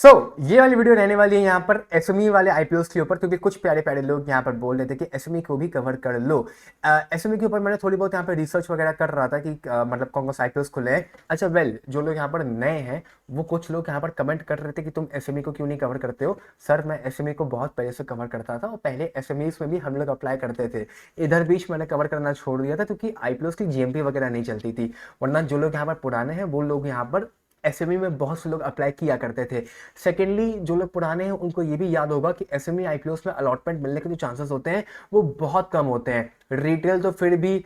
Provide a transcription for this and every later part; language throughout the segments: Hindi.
ये वाली वीडियो रहने वाली है यहाँ पर एसएमई वाले आईपीओस के ऊपर, क्योंकि कुछ प्यारे प्यारे लोग यहाँ पर बोल रहे थे कि एसएमई को भी कवर कर लो। एसएमई के ऊपर मैंने थोड़ी बहुत यहाँ पर रिसर्च वगैरह कर रहा था कि मतलब कौन कौन आईपीओस खुले हैं। अच्छा जो लोग यहाँ पर नए हैं वो कुछ लोग यहाँ पर कमेंट कर रहे थे कि तुम एसएमई को क्यों नहीं कवर करते हो। सर मैं एसएमई को बहुत पहले से कवर करता था और पहले एसएमईस में भी हम लोग अप्लाई करते थे। इधर बीच मैंने कवर करना छोड़ दिया था क्योंकि आईपीओस की जीएमपी वगैरह नहीं चलती थी, वरना जो लोग यहाँ पर पुराने हैं वो लोग यहाँ पर एसएमई में बहुत से लोग अप्लाई किया करते थे। सेकेंडली जो लोग पुराने हैं उनको ये भी याद होगा कि एसएमई आईपीओस में अलॉटमेंट मिलने के जो चांसेस होते हैं वो बहुत कम होते हैं। रिटेल तो फिर भी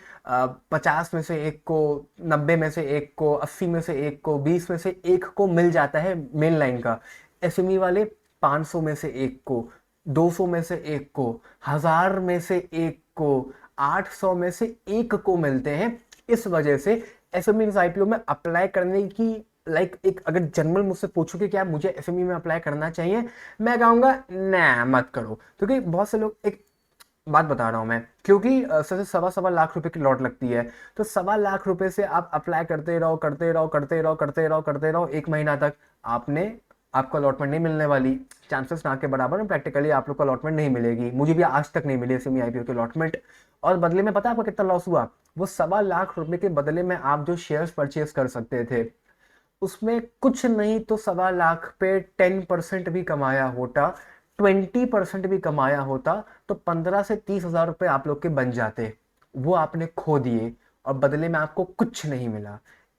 50 में से एक को, 90 में से एक को, 80 में से एक को, 20 में से एक को मिल जाता है मेन लाइन का। एसएमई वाले 500 में से एक को, 200 में से एक को, 1000 में से एक को, 800 में से एक को मिलते हैं। इस वजह से एसएमई आईपीओ में अप्लाई करने की एक अगर जनरल मुझसे पूछो कि क्या मुझे एसएमई में अप्लाई करना चाहिए, मैं कहूँगा ना मत करो। क्योंकि बहुत से लोग, एक बात बता रहा हूँ मैं, क्योंकि सबसे सवा सवा लाख रुपए की लॉट लगती है, तो 1.25 लाख से आप अप्लाई करते रहो करते रहो करते रहो करते रहो करते रहो 1 महीना तक, आपको अलॉटमेंट नहीं मिलने वाली। चांसेस ना के बराबर में प्रैक्टिकली आप लोग को अलॉटमेंट नहीं मिलेगी। मुझे भी आज तक नहीं मिली एसएमई आईपीओ की अलॉटमेंट। और बदले में पता है आपको कितना लॉस हुआ? वो 1.25 लाख के बदले में आप जो शेयर्स परचेज कर सकते थे उसमें कुछ नहीं तो 1.25 लाख पे 10% भी कमाया होता, 20% भी कमाया होता, तो 15 से 30 हज़ार रुपये आप लोग के बन जाते। वो आपने खो दिए और बदले में आपको कुछ नहीं मिला।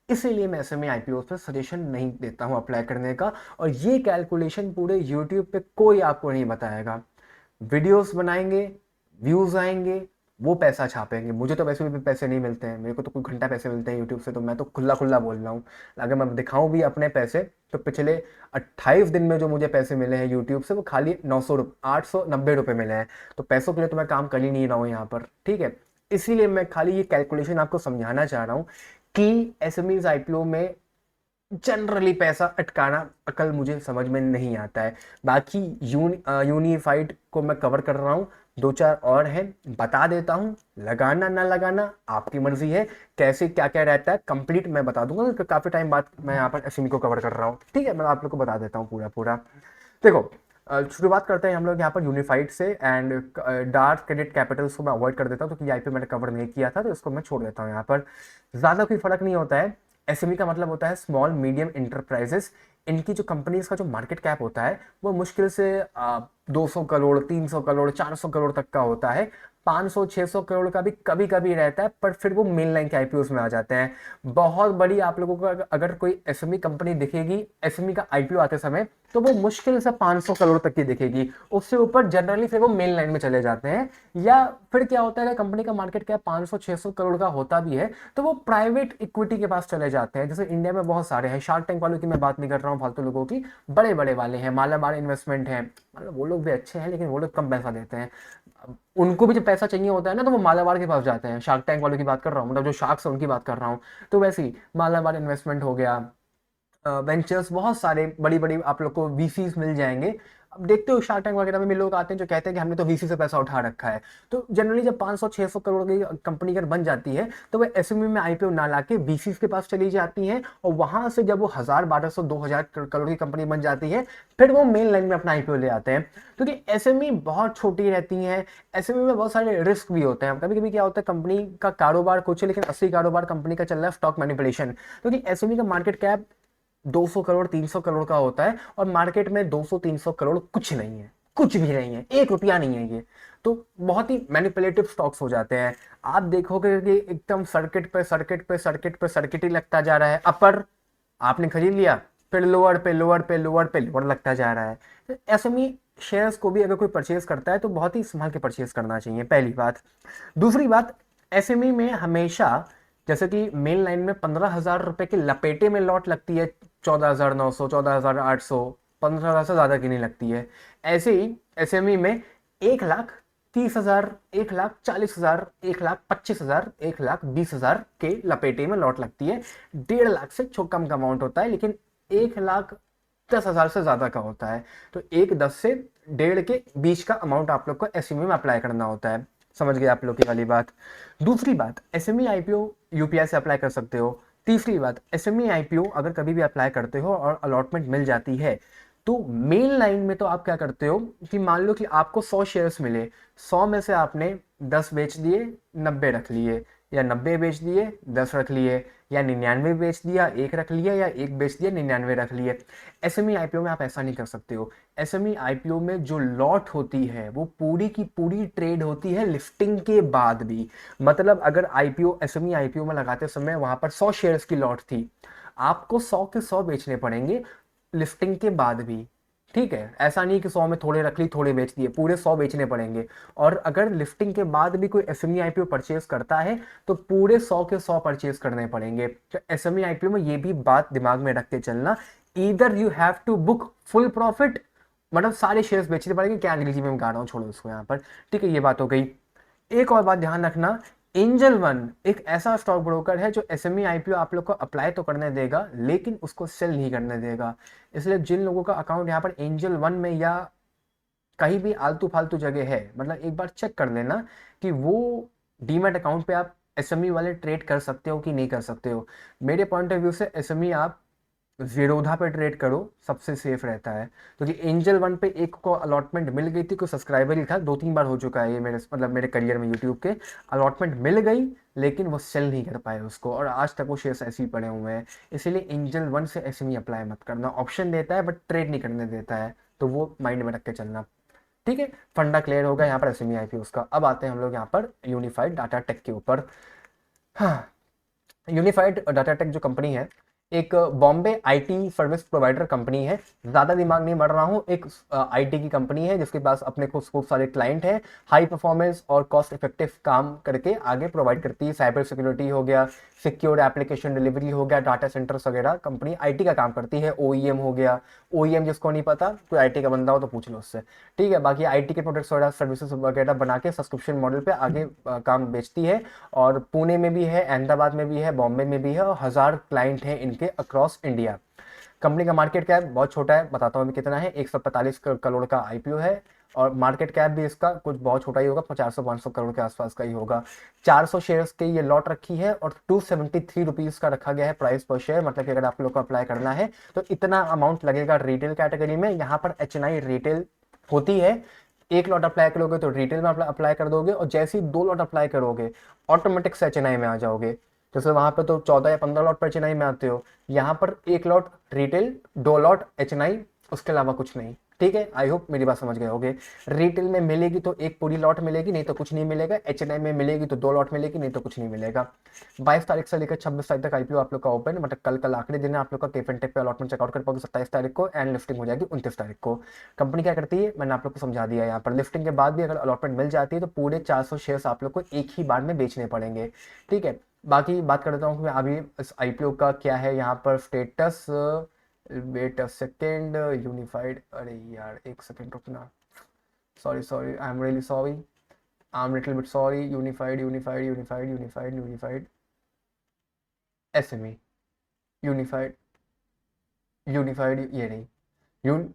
इसीलिए मैं एसएमई आईपीओ पे सजेशन नहीं देता हूं अप्लाई करने का। और ये कैलकुलेशन पूरे यूट्यूब पे कोई आपको नहीं बताएगा। वीडियोस बनाएंगे, व्यूज आएंगे, वो पैसा छापेंगे। मुझे तो वैसे भी पैसे नहीं मिलते हैं, मेरे को तो कुछ घंटा पैसे मिलते हैं यूट्यूब से, तो मैं तो खुला खुला बोल रहा हूँ। अगर मैं दिखाऊं भी अपने पैसे तो पिछले 28 दिन में जो मुझे पैसे मिले हैं यूट्यूब से वो खाली 890 रुपये मिले हैं। तो पैसों के लिए तो मैं काम कर ही नहीं रहा हूँ यहाँ पर, ठीक है। इसीलिए मैं खाली ये कैलकुलेशन आपको समझाना चाह रहा हूँ कि एसएमई आईपीओ में जनरली पैसा अटकाना अकल मुझे समझ में नहीं आता है। बाकी यूनिफाइड को मैं कवर कर रहा हूँ, 2-4 और हैं बता देता हूँ। लगाना ना लगाना आपकी मर्जी है, कैसे क्या क्या रहता है कंप्लीट मैं बता दूंगा, क्योंकि काफी टाइम बाद मैं यहाँ पर एसएमई को कवर कर रहा हूँ, ठीक है। मैं आप लोग को बता देता हूँ पूरा पूरा। देखो, शुरुआत करते हैं हम लोग यहाँ पर यूनिफाइड से। एंड डार्क क्रेडिट कैपिटल्स को मैं अवॉइड कर देता हूँ क्योंकि आईपीओ मैंने कवर नहीं किया था, तो इसको मैं छोड़ देता हूँ यहाँ पर। ज़्यादा कोई फर्क नहीं होता है। एसएमई का मतलब होता है स्मॉल मीडियम इंटरप्राइजेस। इनकी जो कंपनीज का जो मार्केट कैप होता है वो मुश्किल से 200 करोड़, 300 करोड़, 400 करोड़ तक का होता है। 500-600 करोड़ का भी कभी कभी रहता है, पर फिर वो मेन लाइन के आईपीओ में आ जाते हैं। बहुत बड़ी आप लोगों को अगर कोई एसएमई कंपनी दिखेगी एसएमई का आईपीओ आते समय, तो वो मुश्किल से 500 करोड़ तक की दिखेगी। उससे ऊपर जनरली फिर वो मेन लाइन में चले जाते हैं। या फिर क्या होता है, कंपनी का मार्केट कैप 500-600 करोड़ का होता भी है तो वो प्राइवेट इक्विटी के पास चले जाते हैं। जैसे इंडिया में बहुत सारे हैं, शार्क टैंक वालों की मैं बात नहीं कर रहा हूँ, फालतू लोगों की, बड़े बड़े वाले हैं, मालाबार इन्वेस्टमेंट है, मतलब वो लोग भी अच्छे हैं लेकिन वो लोग कम पैसा देते हैं। उनको भी जब पैसा चाहिए होता है ना तो वो मालाबार के पास जाते हैं। शार्क टैंक वालों की बात कर रहा हूँ, मतलब जो शार्क्स है उनकी बात कर रहा हूँ। तो वैसे ही मालाबार इन्वेस्टमेंट हो गया, वेंचर्स, बहुत सारे बड़ी बड़ी आप लोग को वीसीज मिल जाएंगे। अब देखते हो शार्क टैंक वगैरह में भी लोग आते हैं जो कहते हैं कि हमने तो वीसी से पैसा उठा रखा है। तो जनरली जब 500-600 करोड़ की कंपनी अगर बन जाती है तो वह एसएमई में आईपीओ ना लाके वीसी के पास चली जाती है, और वहां से जब वो 1000-1200-2000 करोड़ की कंपनी बन जाती है फिर वो मेन लाइन में अपना आईपीओ ले आते हैं। क्योंकि एसएमई बहुत छोटी रहती है, एसएमई में बहुत सारे रिस्क भी होते हैं। कभी कभी क्या होता है, कंपनी का कारोबार कुछ है लेकिन असली कारोबार कंपनी का चल रहा है स्टॉक मैनिपुलेशन। क्योंकि एसएमई का मार्केट कैप 200 करोड़ 300 करोड़ का होता है और मार्केट में 200-300 करोड़ कुछ नहीं है, कुछ भी नहीं है, 1 रुपया नहीं है ये। तो बहुत ही मैनिपुलेटिव स्टॉक्स हो जाते हैं। आप देखोगे कि एकदम सर्किट पे सर्किट पे सर्किट पे सर्किट ही लगता जा रहा है। अपर आपने खरीद लिया, फिर लोअर पे लोअर पे लोअर पे लोअर लगता जा रहा है। तो एसएमई शेयर्स को भी अगर कोई परचेज करता है तो बहुत ही संभाल के परचेज करना चाहिए, पहली बात। दूसरी बात, एसएमई में हमेशा, जैसे कि मेन लाइन में 15,000 रुपए के लपेटे में लॉट लगती है, 14,900, 14,800, 15,000 से ज्यादा की नहीं लगती है। ऐसे ही एसएमई में 1,30,000, 1,40,000, 1,25,000, 1,20,000 के लपेटे में लॉट लगती है। 1.5 लाख से कम का अमाउंट होता है, लेकिन 1,10,000 से ज्यादा का होता है। तो 1,10 से 1.5 के बीच का अमाउंट आप लोग को एसएमई में अप्लाई करना होता है। समझ गए आप लोग की वाली बात। दूसरी बात, एसएमई आईपीओ यूपीआई से अप्लाई कर सकते हो। तीसरी बात, एसएमई आईपीओ अगर कभी भी अप्लाई करते हो और अलॉटमेंट मिल जाती है तो मेन लाइन में तो आप क्या करते हो कि मान लो कि आपको 100 शेयर्स मिले, 100 में से आपने 10 बेच दिए, 90 रख लिए, या 90 बेच दिए, 10 रख लिए, या 99 बेच दिया, एक रख लिया, या एक बेच दिया, 99 रख लिए। एसएमई आईपीओ में आप ऐसा नहीं कर सकते हो। एसएमई आईपीओ में जो लॉट होती है वो पूरी की पूरी ट्रेड होती है लिस्टिंग के बाद भी। मतलब अगर आईपीओ एसएमई आईपीओ में लगाते समय वहां पर 100 शेयर्स की लॉट थी, आपको 100 के 100 बेचने पड़ेंगे लिस्टिंग के बाद भी। ठीक है, ऐसा नहीं कि 100 में थोड़े रख ली थोड़े बेच दिए, पूरे 100 बेचने पड़ेंगे। और अगर लिस्टिंग के बाद भी कोई एसएमई आईपीओ परचेज करता है तो पूरे 100 के 100 परचेज करने पड़ेंगे। तो एसएमई आईपीओ में ये भी बात दिमाग में रख के चलना, either you have to book full profit, मतलब सारे शेयर्स बेचने पड़ेंगे। क्या अंग्रेजी में मैं गा रहा हूँ, छोड़ो उसको यहाँ पर। ठीक है, ये बात हो गई। एक और बात ध्यान रखना, एंजल वन एक ऐसा स्टॉक ब्रोकर है जो एसएमई आईपीओ आप लोग को अप्लाई तो करने देगा लेकिन उसको सेल नहीं करने देगा। इसलिए जिन लोगों का अकाउंट यहाँ पर एंजल वन में या कहीं भी आलतू फालतू जगह है, मतलब एक बार चेक कर लेना कि वो डीमैट अकाउंट पे आप एसएमई वाले ट्रेड कर सकते हो कि नहीं कर सकते हो। मेरे पॉइंट ऑफ व्यू से एसएमई आप जीरोधा पे ट्रेड करो, सबसे सेफ रहता है। क्योंकि एंजल वन पे एक को अलॉटमेंट मिल गई थी, कोई सब्सक्राइबर ही था, 2-3 बार हो चुका है ये मेरे मतलब मेरे करियर में यूट्यूब के। अलॉटमेंट मिल गई लेकिन वो सेल नहीं कर पाए उसको, और आज तक वो शेयर्स ऐसे ही पड़े हुए हैं। इसीलिए एंजल वन से एसएमई अप्लाई मत करना। ऑप्शन देता है बट ट्रेड नहीं करने देता है, तो वो माइंड में रख के चलना। ठीक है, फंडा क्लियर होगा यहाँ पर एसएमई आईपीओ का। अब आते हैं हम लोग यहाँ पर यूनिफाइड डाटा टेक के ऊपर। हाँ, यूनिफाइड डाटा टेक जो कंपनी है, एक Bombay IT service provider company है। ज़्यादा दिमाग नहीं मर रहा हूँ, एक आईटी की कंपनी है जिसके पास अपने को खूब सारे क्लाइंट हैं। हाई परफॉर्मेंस और कॉस्ट इफेक्टिव काम करके आगे प्रोवाइड करती है। साइबर सिक्योरिटी हो गया, सिक्योर एप्लीकेशन डिलीवरी हो गया, डाटा सेंटर्स वगैरह, कंपनी आईटी का काम करती है। ओईएम हो गया, ओईएम जिसको नहीं पता, कोई आईटी का बंदा हो तो पूछ लो उससे। ठीक है, बाकी आईटी के प्रोडक्ट्स वगैरह सर्विसेज वगैरह बना के सब्सक्रिप्शन मॉडल पे आगे काम बेचती है। और पुणे में भी है, अहमदाबाद में भी है, बॉम्बे में भी है, और 1000 क्लाइंट हैं इनके अक्रॉस इंडिया। कंपनी का मार्केट कैप बहुत छोटा है, बताता हूँ अभी कितना है। 145 करोड़ का आईपीओ है, और मार्केट कैप भी इसका कुछ बहुत छोटा ही होगा, 400-500 करोड़ के आसपास का ही होगा। 400 शेयर्स की ये लॉट रखी है और 273 रुपीज़ का रखा गया है प्राइस पर शेयर। मतलब कि अगर आप लोग को अप्लाई करना है तो इतना अमाउंट लगेगा रिटेल कैटेगरी में। यहाँ पर एचएनआई रिटेल होती है, एक लॉट अप्लाई करोगे तो रिटेल में अप्लाई कर दोगे, और जैसे ही 2 लॉट अप्लाई करोगे ऑटोमेटिक से एचएनआई में आ जाओगे। जैसे वहां पे तो 14 या 15 लॉट पर एचएनआई में आते हो, यहाँ पर 1 लॉट रिटेल, 2 लॉट एचएनआई, उसके अलावा कुछ नहीं। ठीक है, आई होप मेरी बात समझ गए होगे। रिटेल में मिलेगी तो एक पूरी लॉट मिलेगी, नहीं तो कुछ नहीं मिलेगा। एचएनआई में मिलेगी तो 2 लॉट मिलेगी, नहीं तो कुछ नहीं मिलेगा। 22 तारीख से लेकर 26 तारीख तक आईपीओ आप लोग का ओपन, मतलब कल आखिरी दिन है आप लोग का। केफन टेक पे अलॉटमेंट चेकआउट कर पाओगे 27 तारीख को, एंड लिफ्टिंग हो जाएगी 29 तारीख को। कंपनी क्या करती है मैंने आप लोग को समझा दिया। यहाँ पर लिफ्टिंग के बाद भी अगर अलॉटमेंट मिल जाती है तो पूरे 400 शेयर्स आप लोग को एक ही बार में बेचने पड़ेंगे। ठीक है, बाकी बात करता हूँ कि अभी इस आईपीओ का क्या है यहाँ पर status. Wait a second, unified, अरे यार एक सेकेंड रुकना, sorry sorry, I am really sorry, I am little bit sorry. Unified unified unified unified unified SME, unified unified, ये नहीं, यून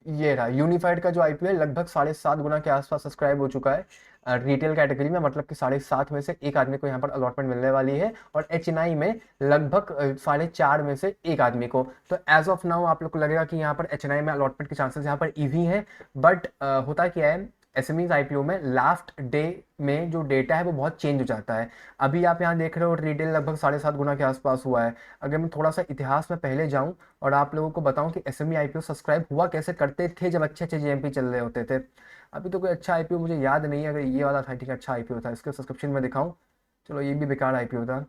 ये रहा। यूनिफाइड का जो आईपीओ है लगभग 7.5 गुना के आसपास सब्सक्राइब हो चुका है रिटेल कैटेगरी में। मतलब कि 7.5 में से एक आदमी को यहाँ पर अलॉटमेंट मिलने वाली है, और एचएनआई में लगभग 4.5 में से एक आदमी को। तो एज ऑफ नाउ आप लोग को लगेगा कि यहाँ पर एचएनआई में अलॉटमेंट के चांसेस यहाँ पर इजी हैं, बट होता क्या है एसएमईज आईपीओ में लास्ट डे में जो डेटा है वो बहुत चेंज हो जाता है। अभी आप यहाँ देख रहे हो रिटेल लगभग 7.5 गुना के आसपास हुआ है। अगर मैं थोड़ा सा इतिहास में पहले जाऊं और आप लोगों को बताऊं कि एसएमई आईपीओ सब्सक्राइब हुआ कैसे करते थे जब अच्छे अच्छे जेएमपी चल रहे होते थे। अभी तो कोई अच्छा आईपीओ मुझे याद नहीं है। अगर ये वाला था, ठीक है, अच्छा आईपीओ था, इसके सब्सक्रिप्शन में दिखाऊं, चलो ये भी बेकार आईपीओ था।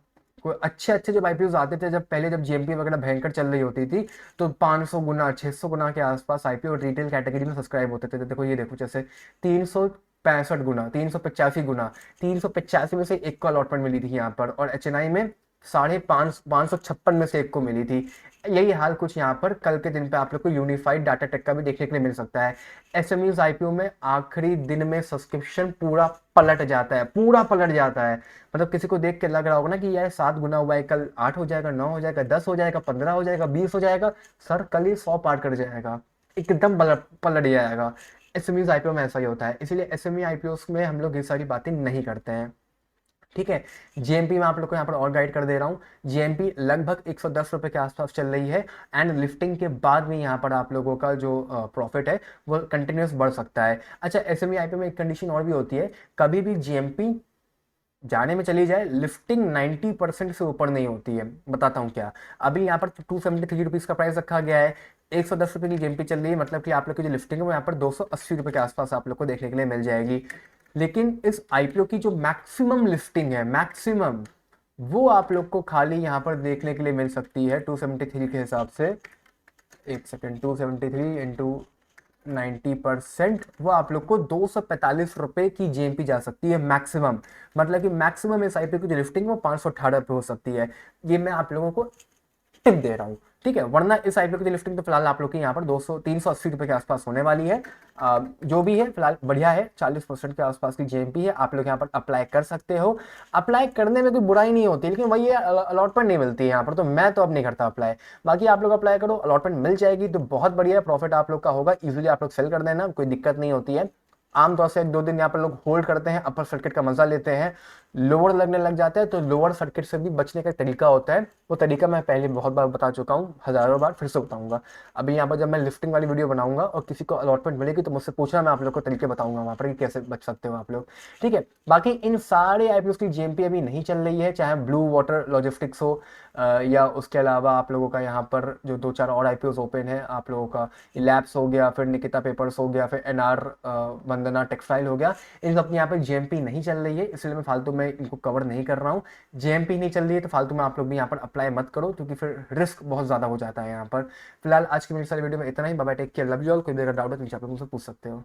कोई अच्छे अच्छे जब आईपीओ आते थे, जब पहले जब जेएमपी वगैरह भयंकर चल रही होती थी, तो 500 गुना 600 गुना के आसपास आईपीओ रिटेल कैटेगरी में सब्सक्राइब होते थे। तो देखो ये देखो, जैसे 365 गुना, 385 गुना, 385 में से एक को अलॉटमेंट मिली थी यहाँ पर, और एचएनआई में 556 में से एक को मिली थी। यही हाल कुछ यहाँ पर कल के दिन पे आप लोग को यूनिफाइड डाटा टेक का भी देखने के लिए मिल सकता है। एसएमईज आईपीओ में आखिरी दिन में सब्सक्रिप्शन पूरा पलट जाता है, पूरा पलट जाता है। मतलब किसी को देख के लग रहा होगा ना कि यार 7 गुना हुआ है, कल 8 हो जाएगा, 9 हो जाएगा, 10 हो जाएगा, 15 हो जाएगा, 20 हो जाएगा, सर कल ही 100 पार कर जाएगा, एकदम पलट पलट जाएगा। एसएमईज आईपीओ में ऐसा ही होता है, इसीलिए एसएमई आईपीओ में हम लोग ये सारी बातें नहीं करते हैं। ठीक है। जीएमपी में आप लोग को यहाँ पर और गाइड कर दे रहा हूँ। जीएमपी लगभग 110 रुपये के आसपास चल रही है, एंड लिफ्टिंग के बाद में यहाँ पर आप लोगों का जो प्रॉफिट है वो कंटिन्यूस बढ़ सकता है। अच्छा, एसएमई आईपीओ में एक कंडीशन और भी होती है, कभी भी जीएमपी जाने में चली जाए, लिफ्टिंग 90% से ऊपर नहीं होती है। बताता हूँ क्या। अभी यहाँ पर 273 रुपीज़ का प्राइस रखा गया है, 110 रुपये की जीएमपी चल रही है, मतलब कि आप लोग की जो लिफ्टिंग है वो यहाँ पर 280 रुपये के आसपास आप लोग को देखने के लिए मिल जाएगी। लेकिन इस आईपीओ की जो मैक्सिमम लिफ्टिंग है, मैक्सिमम, वो आप लोग को खाली यहाँ पर देखने के लिए मिल सकती है 273 के हिसाब से। एक सेकेंड, 273 इंटू 90%, वो आप लोग को 245 रुपये की जीएमपी जा सकती है मैक्सिमम। मतलब कि मैक्सिमम इस आईपीओ की जो लिफ्टिंग है वो 518 रुपये हो सकती है। ये मैं आप लोगों को टिप दे रहा हूँ, ठीक है। वरना इस आईपीओ की लिफ्टिंग तो फिलहाल आप लोग की यहाँ पर 380 रुपये के आसपास होने वाली है। जो भी है फिलहाल बढ़िया है, 40% के आसपास की जीएमपी है। आप लोग यहाँ पर अप्लाई कर सकते हो। अप्लाई करने में कोई बुराई नहीं होती, लेकिन वही अलॉटमेंट नहीं मिलती है यहाँ पर, तो मैं तो अब नहीं करता अप्लाई। बाकी आप लोग अप्लाई करो, अलॉटमेंट मिल जाएगी तो बहुत बढ़िया, प्रॉफिट आप लोग का होगा, इजीली आप लोग सेल कर देना, कोई दिक्कत नहीं होती है। आमतौर से 1-2 दिन यहाँ पर लोग होल्ड करते हैं, अपर सर्किट का मजा लेते हैं, लोअर लगने लग जाता है, तो लोअर सर्किट से भी बचने का तरीका होता है। वो तरीका मैं पहले बहुत बार बता चुका हूँ, हजारों बार, फिर से बताऊंगा। अभी यहाँ पर जब मैं लिफ्टिंग वाली वीडियो बनाऊंगा और किसी को अलॉटमेंट मिलेगी तो मुझसे पूछना, मैं आप लोग को तरीके बताऊंगा वहाँ पर कि कैसे बच सकते हो आप लोग, ठीक है। बाकी इन सारे आईपीओ की जीएमपी अभी नहीं चल रही है, चाहे ब्लू वाटर लॉजिस्टिक्स हो या उसके अलावा आप लोगों का यहाँ पर जो 2-4 और आईपीओ ओपन है, आप लोगों का इलैप्स हो गया, फिर निकिता पेपर्स हो गया, फिर एनआर वंदना टेक्सटाइल हो गया, इन सब यहाँ पर जीएमपी नहीं चल रही है, इसलिए मैं फालतू में इनको कवर नहीं कर रहा हूँ। जीएमपी नहीं चल रही है तो फालतू में आप लोग भी यहाँ पर अप्लाई मत करो, क्योंकि फिर रिस्क बहुत ज़्यादा हो जाता है यहाँ पर। फिलहाल आज की मेरी सारी वीडियो में इतना ही। Bye bye, take care, love you all. कोई भी अगर डाउट है तो नीचे आप लोग मुझसे पूछ सकते हो।